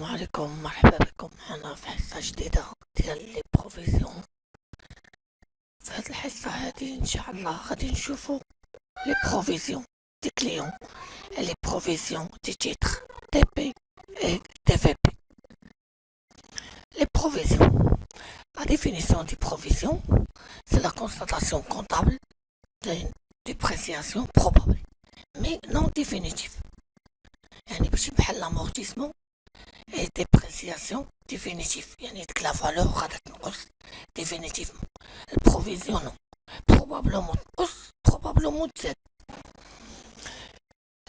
السلام عليكم، مرحبا بكم معنا في حصة جديدة ديال لي بروفيزيون. في هاد الحصة هادي ان شاء الله غادي نشوفو لي بروفيزيون دي كليون et les provisions du titre TP et TVP. Les provisions. La définition des provisions, c'est la constatation comptable d'une dépréciation probable, mais non définitive. يعني ماشي بحال l'amortissement et dépréciation définitive. يعني ديك لا فالور غادا تنقص définitivement. البروفيزيون non. Probablement تنقص probablement تزاد.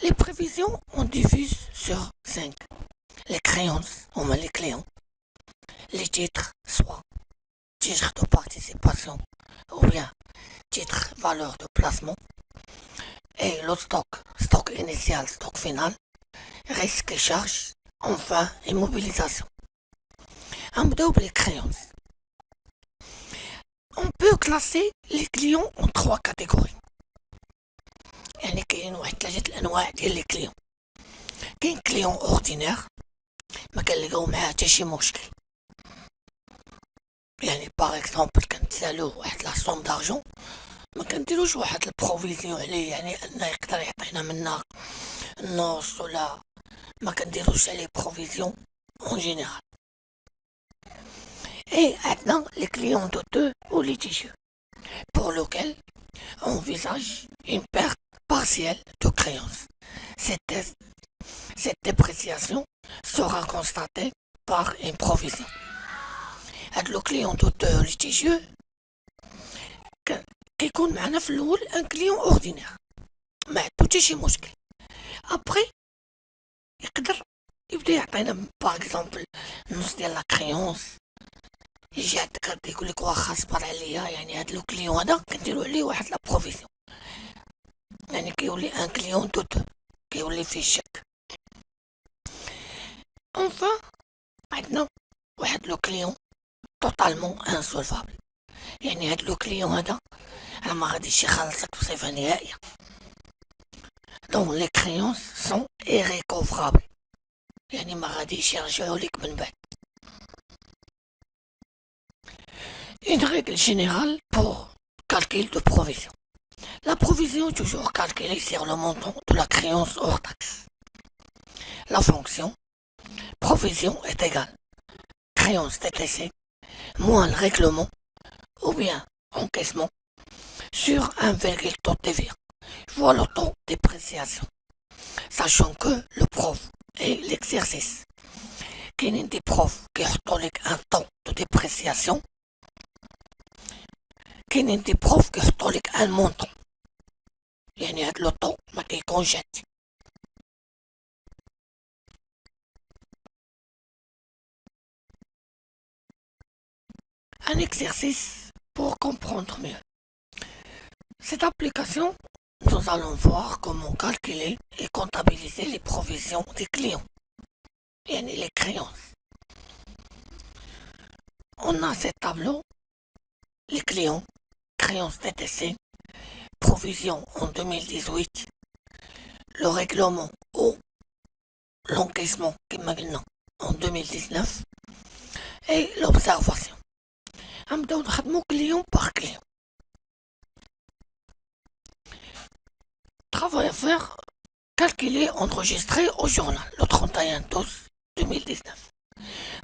Les prévisions, on divise sur 5. Les créances, on met les clients. Les titres, soit titres de participation ou bien titres valeur de placement. Et le stock, stock initial, stock final, risque et charge, enfin immobilisation. On double les créances. On peut classer les clients en 3 catégories. يعني كاين واحد 3 الانواع ديال لي كليون. كاين كليون اوردينير ما كنلقاو معاه حتى شي مشكل، يعني باغ اكزومبل كنتسالوه واحد لا سوم دارجون ما كنديروش واحد البروفيزيون عليه، يعني انه يقدر يعطينا منها النص ولا ما كنديروش عليه بروفيزيون اون جينيرال. اي عندنا لي كليون دوتو ou litigieux pour lequel on envisage une perte partielle de créance. Cette dépréciation sera constatée par une provision. هاد لو كليون دوتو litigieux كيكون معنا في الاول ان كليون اوردينير ما عندو حتى شي مشكل. ابري يقدر يبدا يعطينا باغ اكزومبل نص ديال لا كريونس، يجي عندك غادي يقول لك واخا صبر عليا، يعني هاد لو كليون هذا كنديرو عليه واحد لا بروفيزيون، يعني كيولي ان كليون دوتو كيولي فيه الشك. انفا عندنا واحد لو كليون توتالمون انسولفابل، يعني هاد لو كليون هذا راه ما غاديش يخلصك بصفه نهائيه. دونك لي كريونس سون irrécovrables، يعني ما غاديش يرجعوا لك من بعد. Une règle générale pour calcul de provision. La provision est toujours calculée sur le montant de la créance hors taxe. La fonction provision est égale créance TTC moins le règlement ou bien encaissement sur 1, taux de TVA fois le taux de dépréciation, sachant que le prof et l'exercice كاينين دي بروف كيحطوا لك ان طو دو ديبريسياسيون، كاينين دي بروف كيحطوا لك ان مونطون، يعني هاد لو طو ما كيكونش عندي. Un exercice pour comprendre mieux. Cette application, nous allons voir comment calculer et comptabiliser les provisions des clients, يعني les créances. On a ce tableau, les clients, créances TTC, provision en 2018, le règlement ou l'encaissement qui maintenant en 2019 et l'observation. نبداو نخدمو كليون باغ كليون. Travail à faire, calculé, enregistré au journal le 31/12/2019.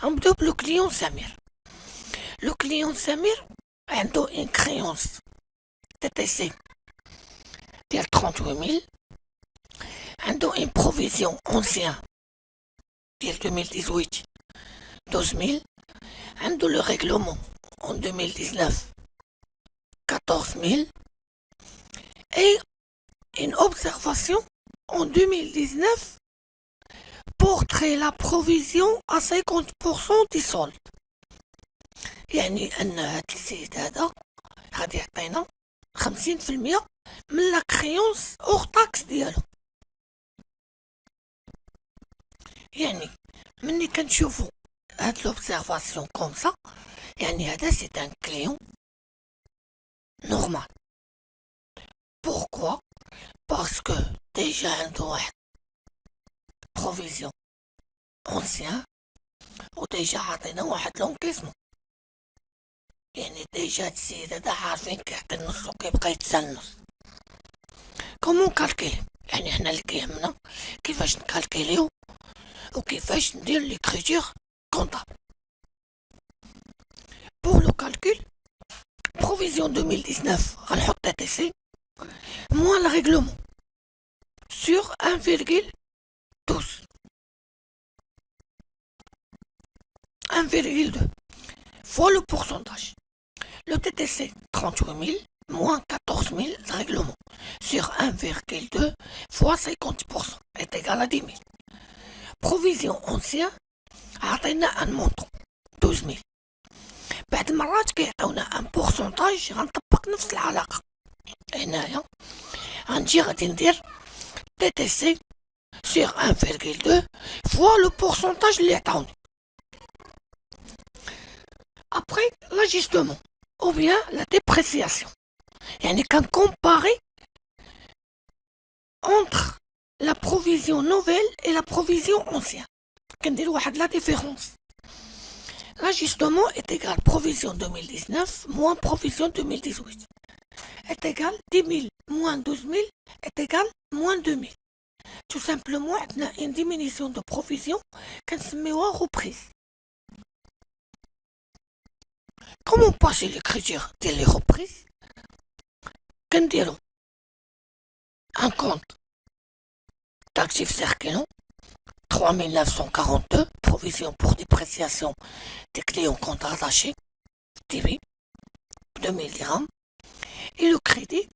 نبداو بلو كليون سمير. Le client Samir عنده une créance TTC ديال 38 000، عنده une provision ancien ديال 2018 12 000، عنده le règlement en 2019 14 000 et une observation en 2019 porterait la provision à 50% du solde. يعني ان هاد السيد هذا غادي يعطينا 50% من لا كريونس اور تاكس ديالو. يعني ملي كنشوفو هاد لوبسيرفاسيون كوم سا، يعني هذا سي ان كليون نورمال. Pourquoi? Parce que déjà عنده واحد بروفيزيون ancien وديجا عطينا واحد لونكيسمون، يعني ديجا هاد السيد هذا عارفين كيعطي النص وكيبقى يتسال النص. كومون كالكيلي، يعني حنا اللي كيهمنا كيفاش نكالكيليو وكيفاش ندير ليكريتور كونطابل. بور لو كالكول بروفيزيون 2019 غنحط تي تي سي موان الريغلومون sur 1,12 1,2 fois le pourcentage. Le TTC 38 000 moins 14 000 de règlement sur 1,2 fois 50% est égal à 10 000. Provision ancien عطينا un montant 12 000. بعد المرات كيعطيونا ان بورسونتاج غنطبق نفس العلاقة. هنايا غنجي غادي ندير تي تي سي sur 1,2 fois le pourcentage اللي عطاوني. Après l'ajustement ou bien la dépréciation, يعني كنكومباري entre la provision nouvelle et la provision ancienne. كندير واحد la différence. L'ajustement est égal provision 2019 moins provision 2018 est égal 10 000 moins 12 000 est égal moins 2 000. Tout simplement, on a une diminution de provision كنسميوها reprise. Comment passer l'écriture de les reprises? كنديرو un compte d'actifs circulants 3942 provision pour dépréciation des clients contrats attachés TV 2000 dirhams et le crédit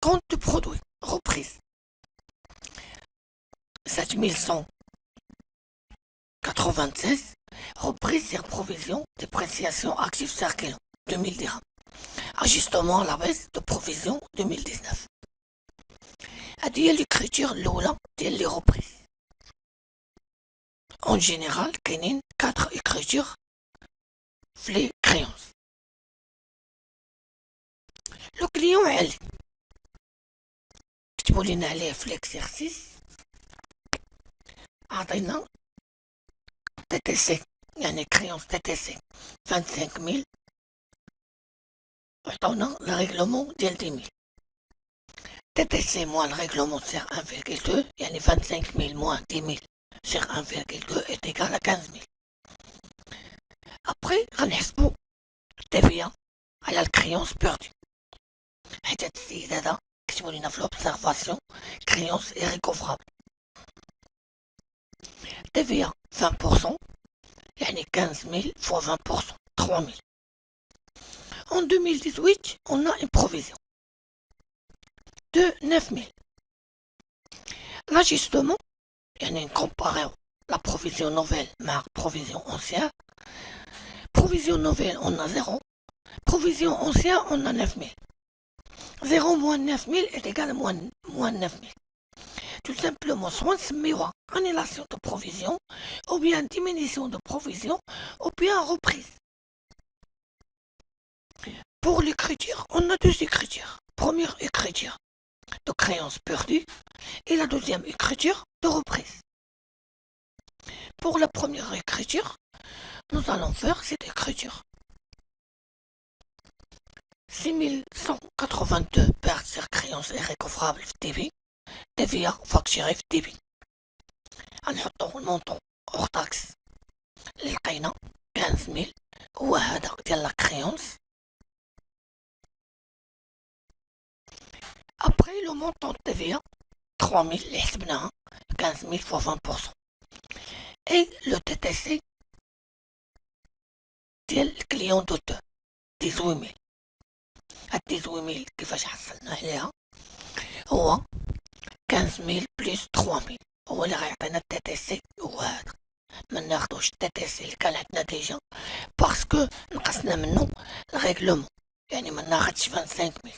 compte de produit reprise 7196 reprise sur provision dépréciation actifs circulants 2000 dirhams ajustement à la baisse de provision 2019. هذه l'écriture الأولى ديال les reprises. En général كاينين 4 écritures في les créances. لو كليون عالي كتبوا لينا عليه في l'exercice عطينا تي تي سي يعني كريونس تي تي سي 25000 وعطاونا الريغلومون ديال 10000. تي تي سي موان الريغلومون سير 1,2 يعني 25000 موان 10000 سير 1,2 est égal à 15000. Après غنحسبو التبيع على الكريونس بيردو حيت هاد السيد هذا كتبوا لينا في l'observation créance irrécoverable. TVA 20% يعني 15000 fois 20% 3000. En 2018 on a une provision de 9000. L'ajustement يعني نكومباريو la provision nouvelle مع provision ancienne. Provision nouvelle on a 0, provision ancienne on a 9000. 0 moins 9000 est égal à moins 9000. Tout simplement, soit نسميوها annulation de provision, ou bien diminution de provision, ou bien reprise. Pour l'écriture, on a deux écritures. Première écriture de créance perdue et la deuxième écriture de reprise. Pour la première écriture, nous allons faire cette écriture. 6182 pertes sur créance irrécoverable في TB TVA facturé في TB. غنحطو المونطون اور تاكس اللي لقينا 15000 هو هذا ديال لا كريونس. ابري لو مونطون TVA 3000 اللي حسبناها 15000 فوا 20% اي لو تي تي سي ديال الكليون دوتو 18000. هاد 18000 كيفاش حصلنا عليها؟ هو 15000 بلس 3000 هو اللي غيعطينا التي تي سي هو هذا. ما ناخدوش التي تي سي اللي كان عندنا ديجا باسكو نقصنا منه الريغلومون يعني ما ناخدش 25000.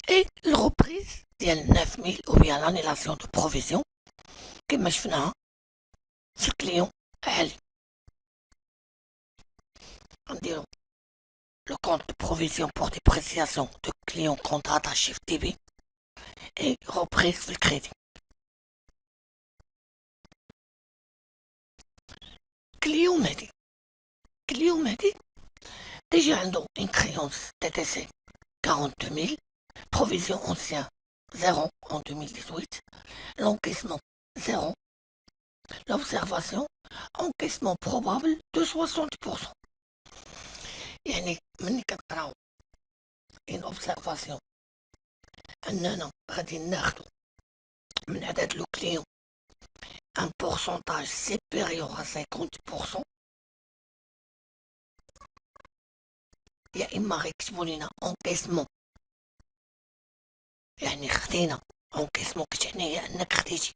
اي الريبريز ديال 9000 او بيان لانيلاسيون دو بروفيزيون كما شفناها في الكليون عالي. غنديرو le compte de provision pour dépréciation de client contrat attaché TB et reprise du crédit. كليون مهدي déjà عنده une créance TTC 42 000, provision ancien 0 en 2018, l'encaissement 0, l'observation encaissement probable de 60%. يعني مني كنقراو une observation أننا غادي ناخدو من عدد لو كليون un pourcentage supérieur à 50%. يا إما غيكتبوا لينا encaissement يعني خدينا encaissement كتعني هي أنك خديتي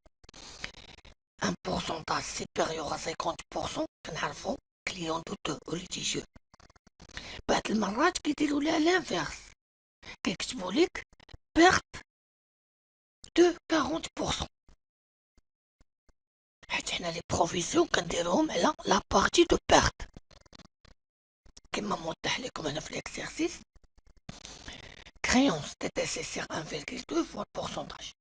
un pourcentage supérieur à 50%. كنعرفو كليون دوتو و ليتيجيو. بعض المرات كيديروا لها لانفيرس كيكتبوا لك perte de 40%، حيت حنا لي بروفيسيون كنديروهم على لا بارتي دو بيرت كما موضح لكم هنا في الاكسرسيس. créance TTC sur 1,2 fois le pourcentage.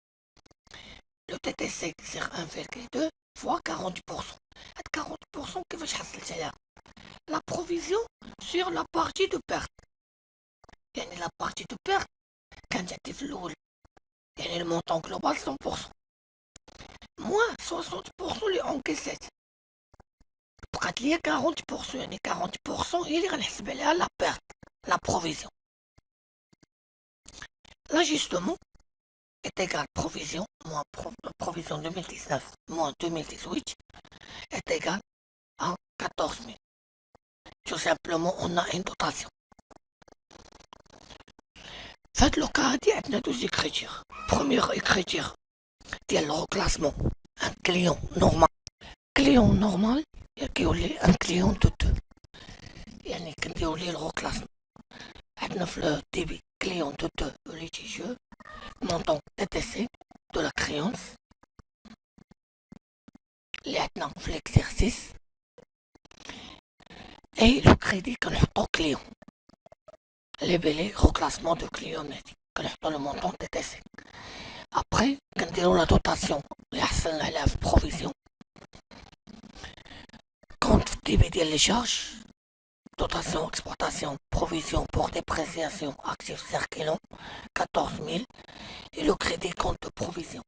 Le TTC sur 1,2 fois 40%. هاد 40% كيفاش حصلت عليها؟ la provision sur la partie de perte. يعني la partie de perte كانت عندي في الاول يعني المونطون جلوبال 100% moins 60% اللي انكيسات، بقات ليا 40%. يعني 40% هي اللي غنحسب عليها لا بيرت لا بروفيزيون. l'ajustement est égal provision moins provision 2019 moins 2018 est égal à 14 000. Tout simplement on a une dotation. فهاد لوكا هادي عندنا دوز écritures. Première écriture ديال لو reclassement un client normal كيولي ان كليون دو دو، يعني كنديرو ليه الغوكلاسمون. عندنا في الديبي كليون دو دو ليتيجيو مونطون TTC دو لا كريونس اللي عندنا في ليكزيرسيس، اي لو كريدي كنحطو كليون ليبيلي غوكلاسمون دو كليون هادي كنحطو لو مونطون TTC. ابري كنديرو لا دوتاسيون اللي حصلنا عليها في بروفيزيون compte débit des charges, dotation, exploitation, provision pour dépréciation, actifs circulants, 14 000, et le crédit compte de provision.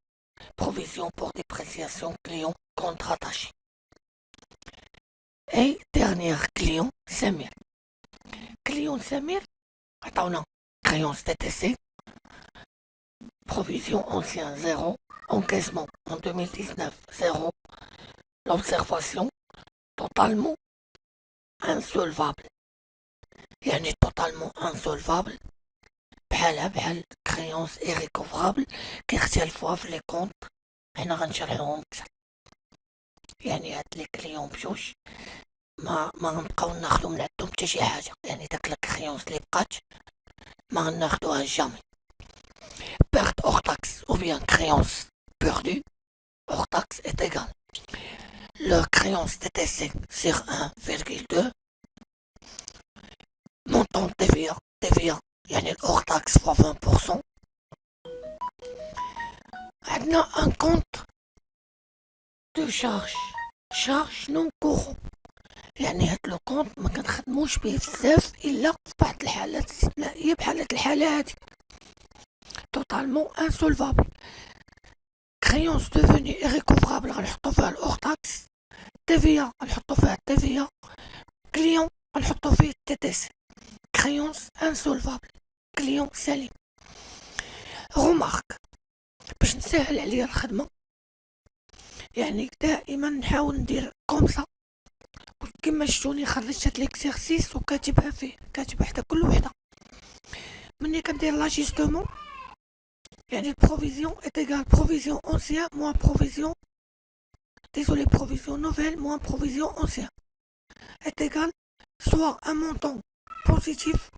Provision pour dépréciation, client, compte rattaché. Et dernier client, 5 000. Client 5 000, attends, créance TTC, provision ancien 0, encaissement en 2019 0, l'observation totalement insolvable. يعني totalement insolvable بحال créance irrécoverable كيختلفوها في لي كونط حنا غنشرحوهم أكثر. يعني هاد لي كليون بجوج ما غنبقاو ناخدو من عندهم حتى شي حاجة، يعني داك لا كريونس اللي بقات ما غناخدوها جامي. perte hors taxe ou bien créance perdue hors taxe est égal le créance TTC sur 1,2 montant TVA يعني hors taxe fois 20%. عندنا un compte de charge non courant، يعني هاد لو كونت ما كنخدموش به بزاف الا في بعض الحالات استثنائيه بحال هاد الحاله هادي. totalement insolvable créance devenue irrécoverable غنحطو فيها الهors taxe، TVA غنحطو فيها TVA، client غنحطو فيه TTC. créance insolvable client سليم. remarque باش نسهل عليا الخدمه يعني دائما نحاول ندير كومسا كما شفتوني خرجت هاد ليكسيرسيس وكاتبها فيه، كاتبه حدا كل وحده. مني كندير لاجيستمون يعني البروفيزيون est égal provision ancien moins provision nouvelle moins provision ancien est égal soit un montant positif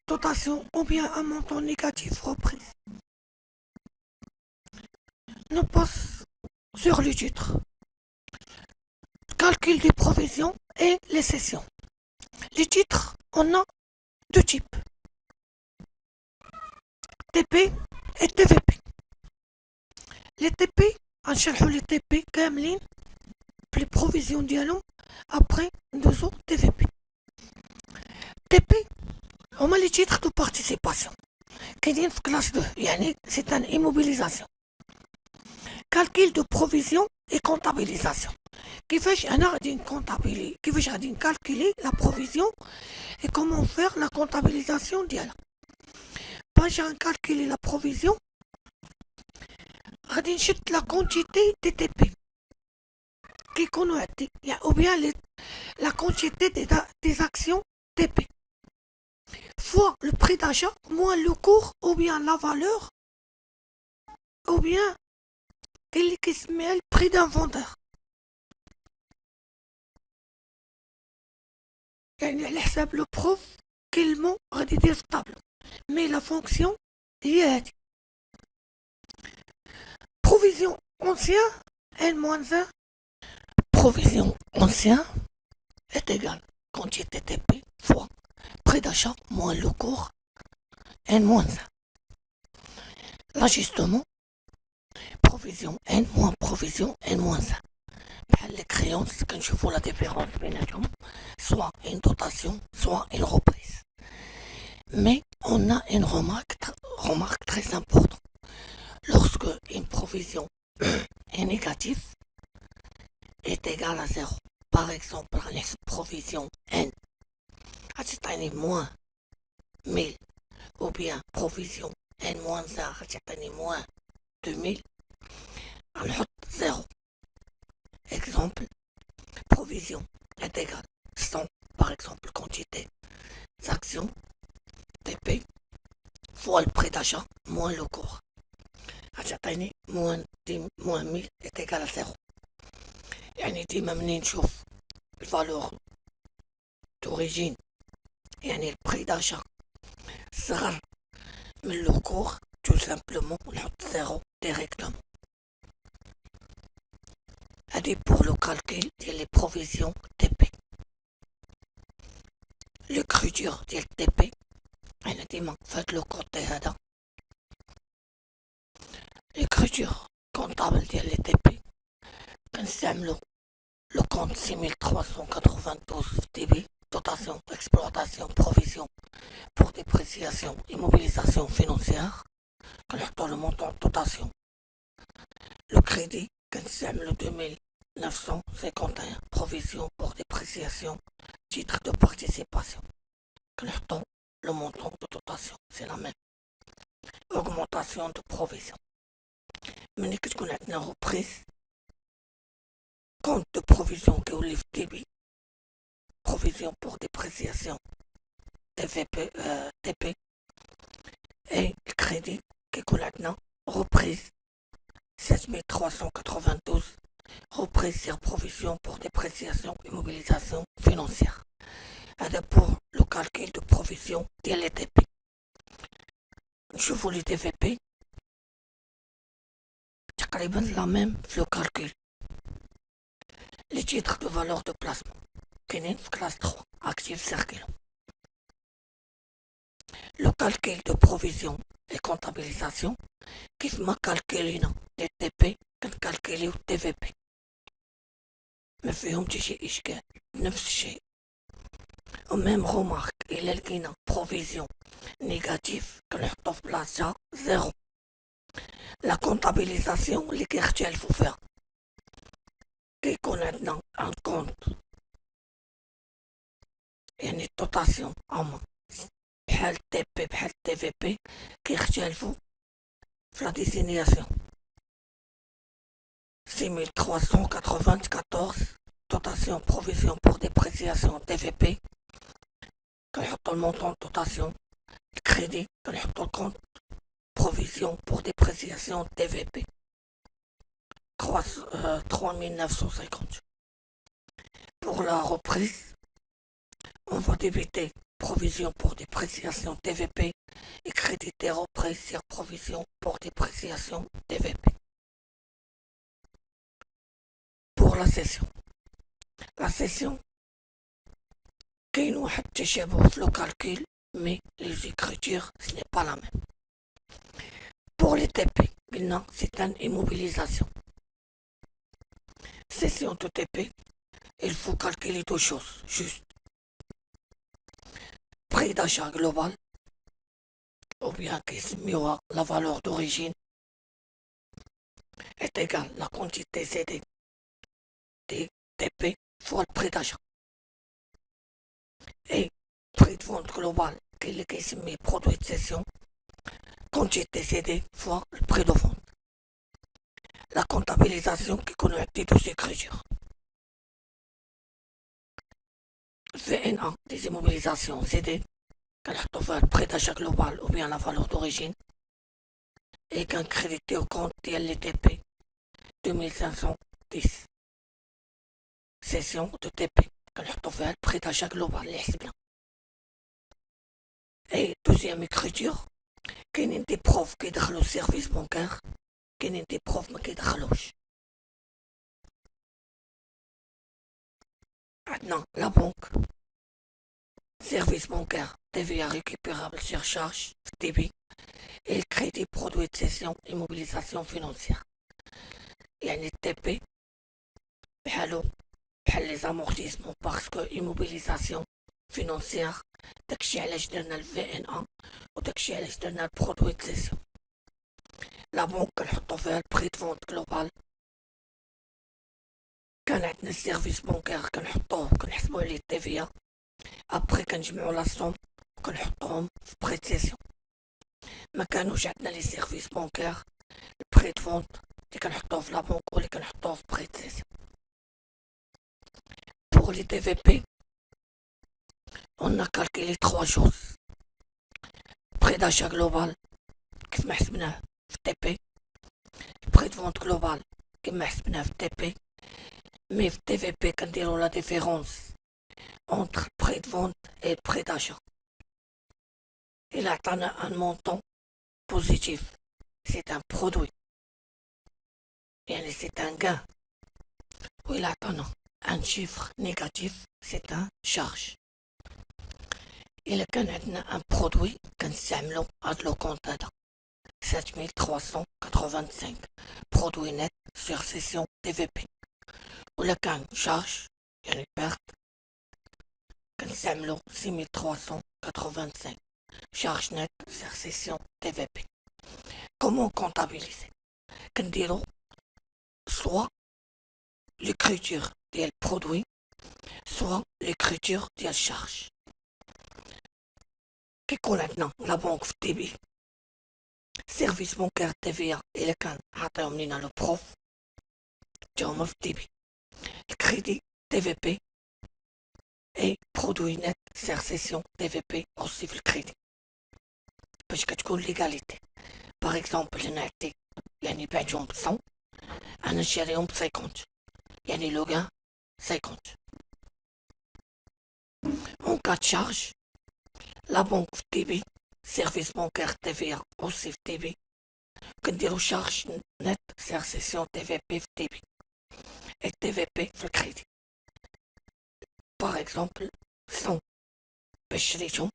dotation ou bien un montant négatif reprise. Nous passe sur le titre. Calcul des provisions et les cessions. Les titres, on a deux types. TP et TVP. Les TP, غنشرحو les TP كاملين بلي بروفيزيون ديالهم après deux autres TVP. TP, هما les titres de participation. كاينين في classe 2 يعني c'est une immobilisation. Calcul de provision et comptabilisation. كيفاش غادي نكالكولي la provision et comment faire la comptabilisation ديالها. باش غنكالكولي la provision غادي نشد la quantité des TP كيكونوا عندي ou bien la quantité des actions TP fois le prix d'achat moins le cours ou bien la valeur ou bien اللي كيسميها le prix d'un vendeur. يعني على حساب لو بروف كلمة غادي يدير في الطابلو مي لا فونكسيون هي هادي. Provision ancien N-1 provision ancien est égal quantité TP fois prix d'achat moins le cours N-1. L'ajustement provision N moins provision N-1. بحال les créances كنشوفوا la différence بيناتهم soit une dotation soit une reprise. Mais on a une remarque très importante. Lorsque une provision est négative est égale à 0. Par exemple, la provision N غتعطيني moins 1000 ou bien provision N-1 غتعطيني moins 2000 غنحط 0. Exemple, provision est égale 100 par exemple quantité d'actions TP fois le prix d'achat moins le cours. غتعطيني moins 1000 est égal à 0. يعني ديما منين نشوف الفالور d'origine يعني البري d'achat صغر من لو كور tout simplement نحط 0 directement. هادي pour le calcul ديال les provisions TP. l'écriture ديال TP أنا ديما فهاد لو كوتي هذا l'écriture comptable ديال les TP كنستعملو le compte 6392 TB dotation, exploitation, provision pour dépréciation, immobilisation financière كنحطو le montant de dotation. Le crédit كنستعملو le 2951 provision pour dépréciation, titre de participation كنحطو le montant de dotation, c'est la même. Augmentation de provision ملي كتكون عندنا reprise compte de provision كيولي في TB provision pour dépréciation TP et le crédit كيكون عندنا reprise 7392 reprise sur provision pour dépréciation immobilisation financière. هذا pour le calcul de provision ديال les TP. نشوفوا les TVP تقريبا la même في le calcul. Les titres de valeur de placement كاينين في classe 3 actif circulant. Le calcul de provision et comptabilisation كيف ما كالكولينا les TP كنكالكوليو TVP ما فيهم حتى شي إشكال نفس الشيء. وميم رومارك إلا لقينا بروفيزيون نيجاتيف كنحطو في بلاصتها 0. لا كونطابيليزاسيون اللي كيختلفو فيها كيكون عندنا ان كونت يعني الدوطاسيون هما بحال تي بي بحال تي في بي كيختلفو في لا ديسينياسيون. 6394 dotation provision pour dépréciation TVP كنحطو المونطون dotation. الكريدي كنحطو الكونت provision pour dépréciation TVP 3950. Pour la reprise, on va débiter provision pour dépréciation TVP et créditer reprise sur provision pour dépréciation TVP. Pour la session, كاين واحد التشابه في le calcul mais les écritures ce n'est pas la même. Pour les TP, c'est une immobilisation. Session de TP il faut calculer deux choses, juste. Prix d'achat global, ou bien qui se mieux la valeur d'origine, est égal à la quantité CD des TP fois le prix d'achat. Et prix de vente global, qui est le qui se met produit de cession, quantité CD fois le prix de vente. La comptabilisation qui connaît des dossiers écritures. VNA des immobilisations CD, qu'elle a trouvé le prix d'achat global ou bien la valeur d'origine, et qu'un crédité au compte TLTP 2510. Session de TP, qu'elle a trouvé le prix d'achat global, les bien. Et deuxième écriture, qu'il y a des profs qui دخلوا au service bancaire, qu'il y a des profs qui دخلوش. Maintenant, la banque, service bancaire, TVA récupérable sur charge, débit, et le crédit produit de cession et mobilisation financière. يعني TP بحالو بحال les amortissements parce que immobilisation financière داكشي علاش درنا ال VNA وداكشي علاش درنا البرودوي de cession. لا بنك كنحطو فيها البري دو فونت جلوبال، كان عندنا السيرفيس بنكير كنحسبو عليه التيفيا، ابخي كنجمعو لا سوم وكنحطوهم في بري دو سيسيون. ما كانوش عندنا لي سيرفيس بنكير البري دو فونت اللي كنحطوه في لا بنك واللي كنحطوه في بري دو سيسيون. Pour les TVP, on a calculé trois choses. Prix d'achat global, qui m'a حسبناه في TP. Prix de vente global, qui m'a حسبناه في TP. Mais في TVP, كنديرو la différence entre prix de vente et prix d'achat. Il a atteint un montant positif. C'est un produit. Et c'est un gain. Ou il a atteint un chiffre négatif, c'est un charge. Il كان عندنا un produit كنستعملو هاد لو كونت هذا 7385 produit net sur session TVP. ولا كان charge يعني perte كنستعملو 6385 charge net sur session TVP. Comment comptabiliser? كنديرو soit l'écriture ديال produit soit l'écriture ديال charge. كيكون عندنا لا بنك في الديبي سيرفيس بنكير TVA إلا كان عطيهم لينا لو بروف جاهما في الديبي الكريدي TVP اي برودوي نت سير سيسيون TVP أوسي في الكريدي باش كتكون ليغاليتي. باغ اكزومبل أنا عندي يعني بعتهم ب 100 أنا شاريهم ب 50 يعني لو غان 50. En cas de charge, la banque في الديبي سيرفيس بنكير TVA أوسي في الديبي كنديرو شارج نت سير سيسيون TVP في الديبي et TVP في الكريدي. باغ اكزومبل 100 باش شريتهم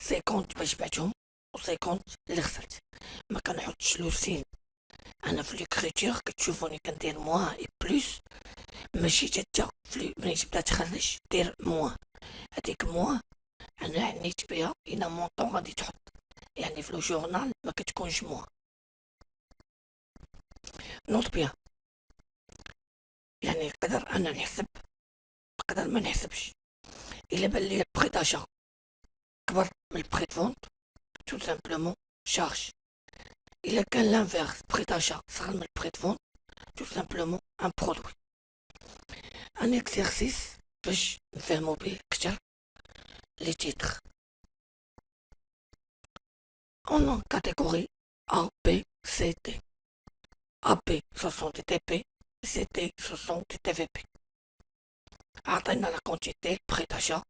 50 باش بعتهم و 50 اللي خسرت. ما كنحطش لو سين انا في ليكريتور كتشوفوني كندير موان اي بلوس ماشي تتا ملي تبدا تخرج دير موان. هاديك موان انا عنيت بها الى مونطون غادي تحط يعني في لو جورنال ما كتكونش موان. نوض بيان يعني نقدر انا نحسب نقدر ما نحسبش. الا بان لي البري داشا كبر من البري د فونت tout simplement charge. Il a qu'à l'inverse, prix d'achat, ça le prix de vente, tout simplement un produit. Un exercice, je vais faire mobile, les titres. On a catégorie A, B, C, D. AB, ce sont des TP, CD, ce sont des TVP. Atteindre la quantité, prix d'achat,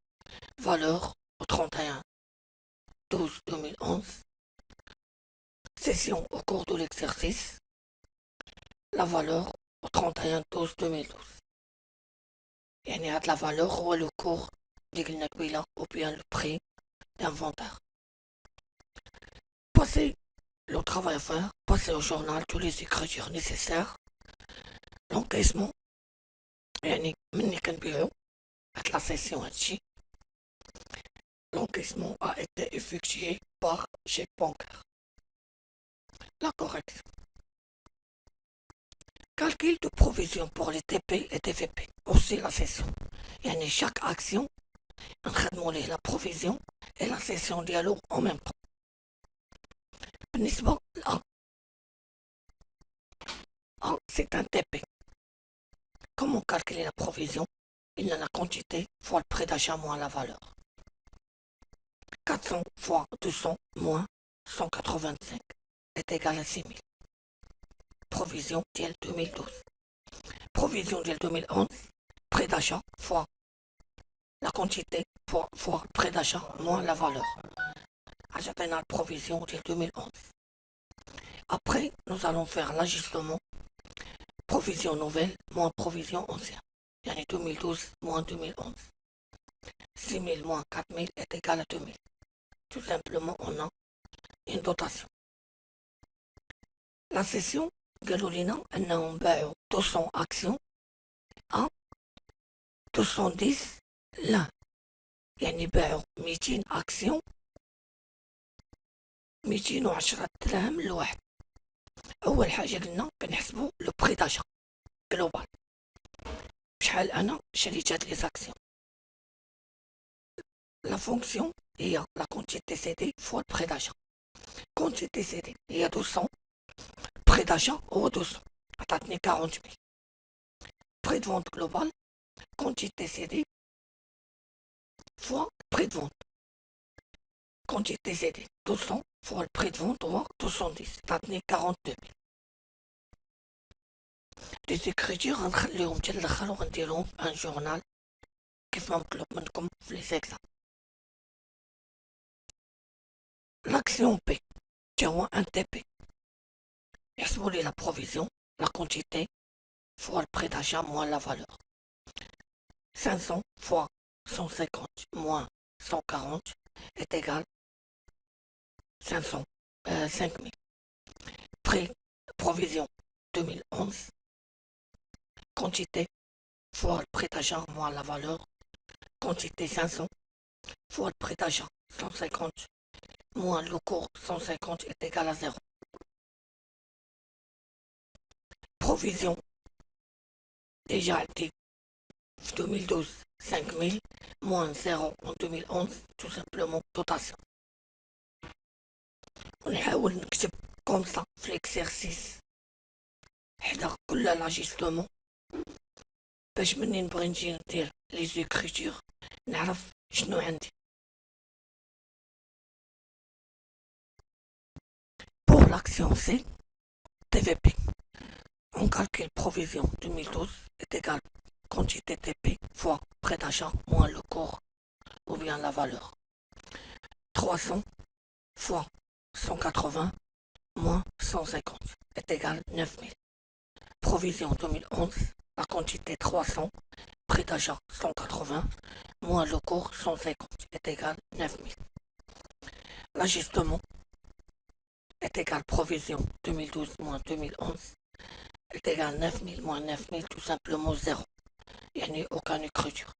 valeur au 31/12/2011. Session au cours de l'exercice, la valeur au 31/12/2012. يعني هاد لا فالور هو لو كور اللي قلنا قبيله او بيان لو بري d'inventaire. Passez le travail à faire, passez au journal tous les écritures nécessaires, l'encaissement, يعني مني كنبيعو هاد لا سيسيون هادشي l'encaissement a été effectué par chèque bancaire. La correction. Calcul de provision pour les TP et TVP. Aussi la session. يعني chaque action نخدمو ليه la provision et la session ديالو en même temps. بالنسبة ل A, c'est un TP. Comment calculer la provision? Il y a la quantité fois le prix d'achat moins la valeur. 400 fois 200 moins 185 est égal à 6000. Provision DL 2012. Provision DL 2011. Prix d'achat fois la quantité fois le prix d'achat moins la valeur. Ajouter la provision DL 2011. Après, nous allons faire l'ajustement. Provision nouvelle moins provision ancienne. Yani 2012 moins 2011. 6000 moins 4000 est égal à 2000. Tout simplement, on a une dotation. La session, Galolina, elle a un 200 actions à 210 là. يعني باعوا 200 اكسيون 210 دراهم لواحد. اول حاجه قلنا كنحسبوا لو بري داجا جلوبال بشحال انا شريت هاد لي زاكسيون. لا فونكسيون هي لا كونتيتي سي دي فوا البري داجا. كونتيتي سي دي هي 200 بري داجا هو 200 عطاتني 40000. بري دو فونت جلوبال quantité CD fois le prix de vente. Quantité CD 200 fois le prix de vente, ou 210. تعطني 42 000. Les écritures غنخليهم حتى الاخر وغنديرهم في ان جورنال كيف ما مطلوب منكم في لي زيكزام. L'action P هو ان تي بي. يحسبوا لي لا بروفيزيون لا كونتيتي fois le prix d'achat moins la valeur. 500 fois 150 moins 140 est égal 5000. Prix provision 2011. Quantité fois le prix d'achat moins la valeur. Quantité 500 fois le prix d'achat 150 moins le cours 150 est égal à 0. Provision déjà été 2012 5000 moins 0 en 2011 tout simplement dotation. ونحاول نكتب كوم سا في الاكسيرسيس حدا كل لاجيستومون باش مني نبغي نجي ندير لي زيكريتور نعرف شنو عندي. Pour l'action C, TVP, on calcule provision 2012 est égal quantité TP fois prêt d'achat moins le cours ou bien la valeur. 300 fois 180 moins 150 est égal 9000. Provision 2011, la quantité 300, prix d'achat 180 moins le cours 150 est égal 9000. L'ajustement est égal provision 2012 moins 2011 est égal 9000 moins 9000 tout simplement 0. Il n'y a aucune écriture.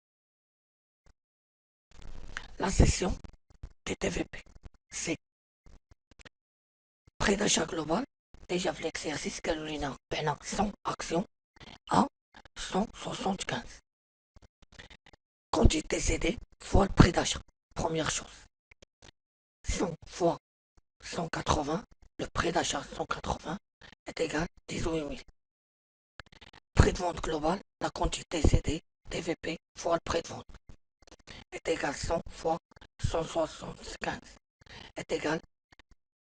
La session TTVP, c'est prix d'achat global. Déjà في l'exercice قالوا لنا بعنا 100 actions à 175. Quantité CD fois le prix d'achat. Première chose. 100 fois 180, le prix d'achat 180 est égal 18 000. Prix de vente global, la quantité CD, TVP fois le prix de vente est égal 100 fois 175 est égal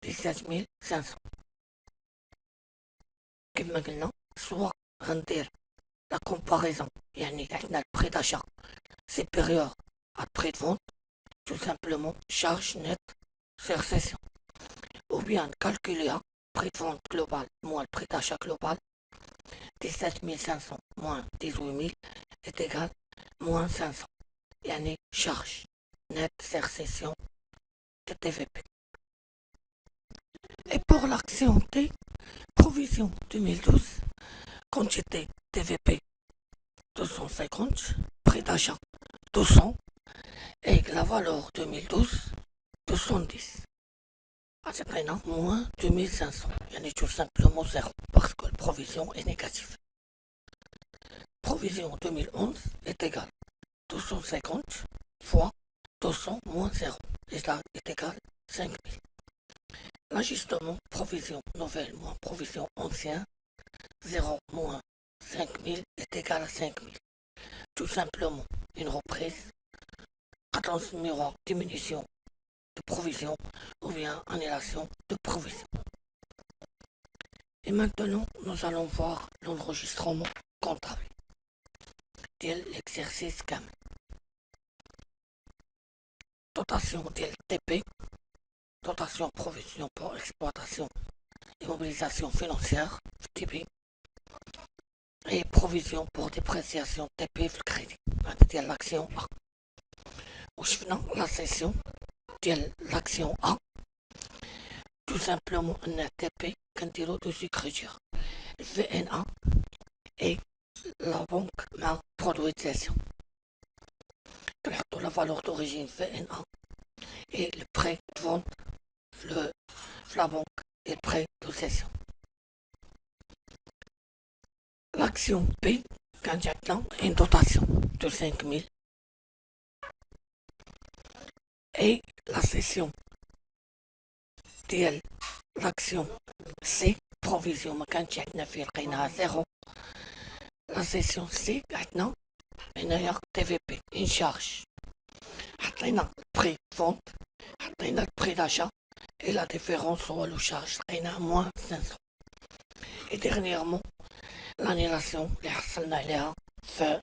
17 500. كما قلنا سواء غندير la comparaison يعني عندنا البري d'achat supérieur à le prix de vente tout simplement charge nette sur session ou bien calculer le prix de vente global moins le prix d'achat global 17 500 moins 18 000 est égal moins 500 يعني charge nette sur session de TVP. Et pour l'action T, provision 2012, quantité TVP 250, prix d'achat 200, et la valeur 2012, 210. عطينا moins 2500, يعني tout simplement zéro, parce que la provision est négative. Provision 2011 est égale 250 fois 200 moins 0, et ça est égal 5000. L'ajustement provision nouvelle moins provision ancienne, 0 moins 5000 est égal à 5000. Tout simplement une reprise, attention miroir, diminution de provision ou bien annulation de provision. Et maintenant, nous allons voir l'enregistrement comptable de l'exercice CAM. Dotation de TP, dotation provision pour exploitation et mobilisation financière, TP, et provision pour dépréciation TP في الكريدي. هذه l'action A. وشفنا la session de l'action A. Tout simplement un TP كنديرو deux écritures. VNA et la banque مع produitisation. La valeur d'origine VNA et le prêt de vente, la banque et le prêt de cession. L'action B, quand j'attends une dotation de 5000 et la cession de l'action C, provision, quand j'attends à 0. La cession C, maintenant, une TVP, une charge. حطينا le prix de vente, حطينا le prix d'achat et la différence sur le charge, حطينا moins 500. Et dernièrement, l'annulation اللي حصلنا عليها في